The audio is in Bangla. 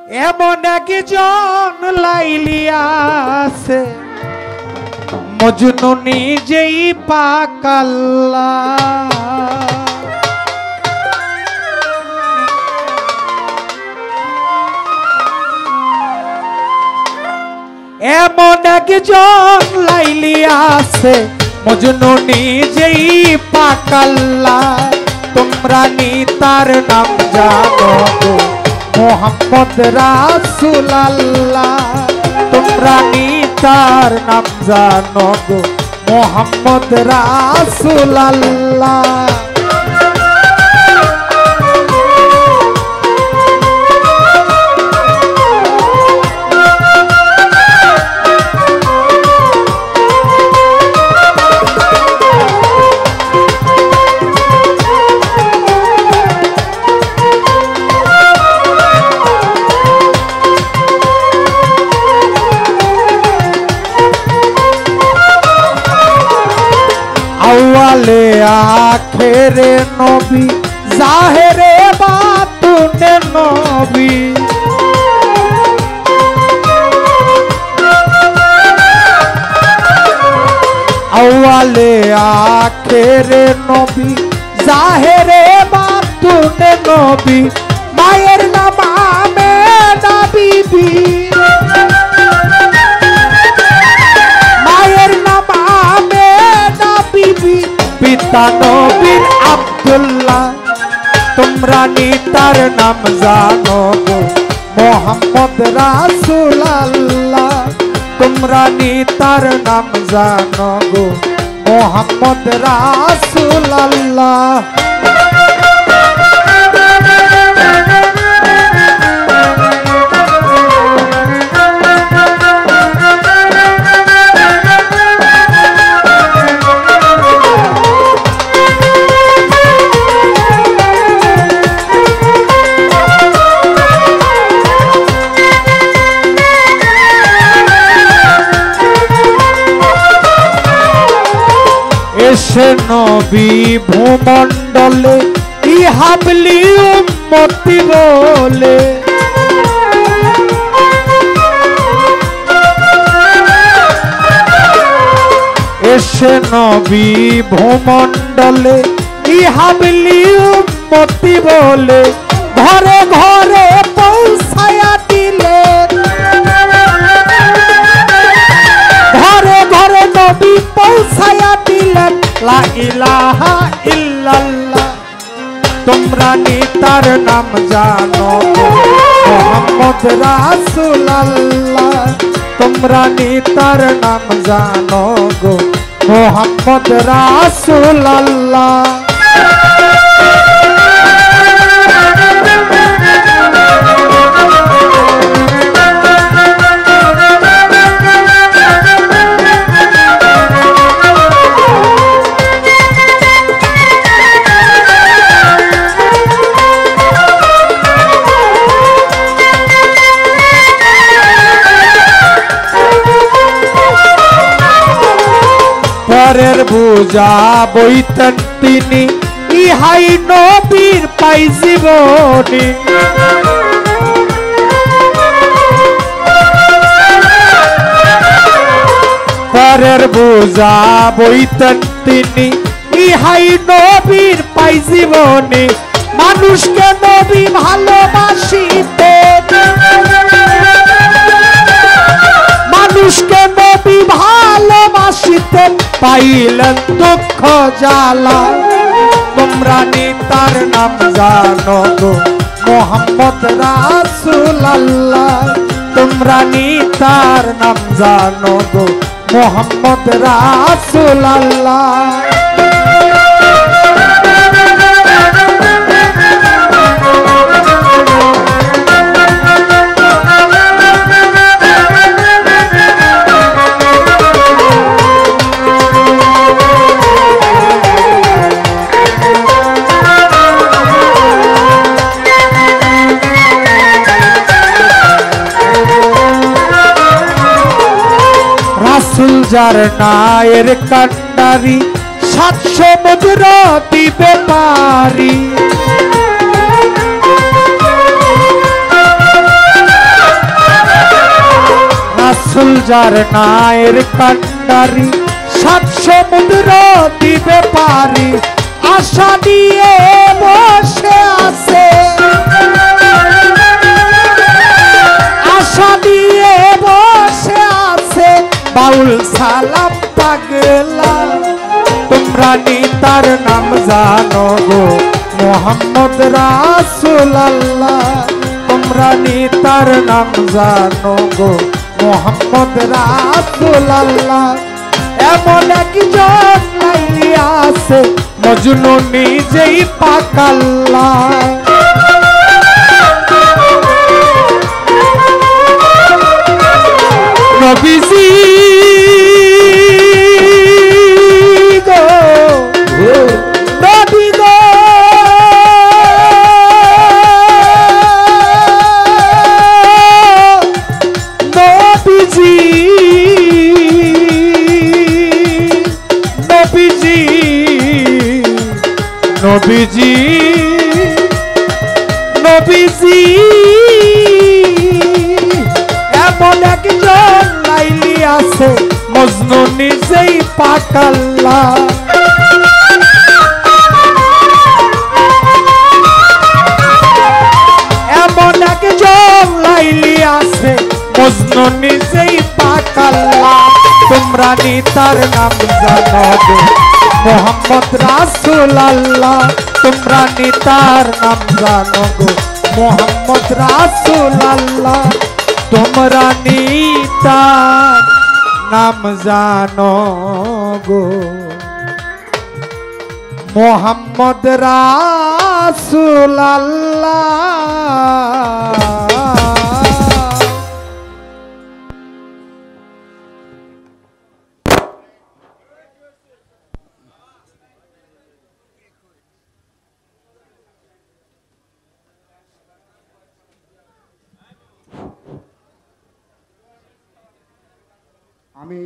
এমন একজন লাইলিয়া আছে মজনু নিজেই পাকাল্লা এমন একজন লাইলিয়া আছে মজনু নিজেই পাকাল্লা তোমরা নি তার নাম জানো গো মোহাম্মদ রাসূলুল্লাহ তোমরা নি তার নাম জানো গো মোহাম্মদ রাসূলুল্লাহ আওয়ালে আখেরে নবী জাহেরে বাতুনে নবী আওয়ালে আখেরে নবী জাহেরে বাতুনে নবী মায়ের নাম আমেনা বিবি মায়ের নাম আমেনা বিবি পিতা নবীর আব্দুল্লাহ তোমরা নি তার নাম জানো গো মোহাম্মদ রাসূলুল্লাহ তোমরা নি তার নাম জানো গো মোহাম্মদ রাসূলুল্লাহ এসে নবী ভূমণ্ডলে ইহাবলি উম্মতি বলে এসে নবী ভূমণ্ডলে ইহাবলি উম্মতি বলে ঘরে ঘরে পৌঁছায়া দিলেন ঘরে ঘরে নবী পৌঁছায়া দিলেন লা ইলাহা ইল্লাল্লাহ তোমরা নি তার নাম জানো মোহাম্মদ রাসূলুল্লাহ তোমরা নি তার নাম জানো গো মোহাম্মদ রাসূলুল্লাহ পরের বোঝা বইতেন তিনি ইহাই নবীর পাই জীবনী পরের বোঝা বইতেন তিনি ইহাই নবীর পাই জীবনী মানুষকে নবী ভালোবাসিতেন মানুষকে নবী ভালোবাসিতেন পাইলেন দুঃখ জ্বালা তোমরা নি তার নাম জানো গো মোহাম্মদ রাসূলুল্লাহ তোমরা নি তার নাম জানো গো মোহাম্মদ রাসূলুল্লাহ যার নায়ের কান্ডারি 7 সমুদ্র দিবে পারি রাসূল যার নায়ের কান্ডারি সাত সমুদ্র দিবে পারি আশা নিয়ে বসে আছে আশা নিয়ে বসে আছে বাউল সালাম পাগলা তোমরা নিতার নাম জানো গো মোহাম্মদ রাসূলুল্লাহ তোমরা নিতার নাম জানো গো মোহাম্মদ রাসূলুল্লাহ এমন একজন লাইলি আছে মজনু নিজেই পাকাল্লা নবীজি গো নবী গো নবীজি নবীজি নবীজি নবীজি এমন একজন লাইলি আছে মজনু নিজেই পাকাল্লা এমন একজন লাইলি আছে মজনু নিজেই পাকাল্লা তোমরা নিতার নাম জানো গো মোহাম্মদ রাসূলুল্লাহ তোমরা নিতার নাম জানো গো মোহাম্মদ রাসূলুল্লাহ তোমরা নিতার নাম জানো গো মোহাম্মদ রাসূলুল্লাহ আমি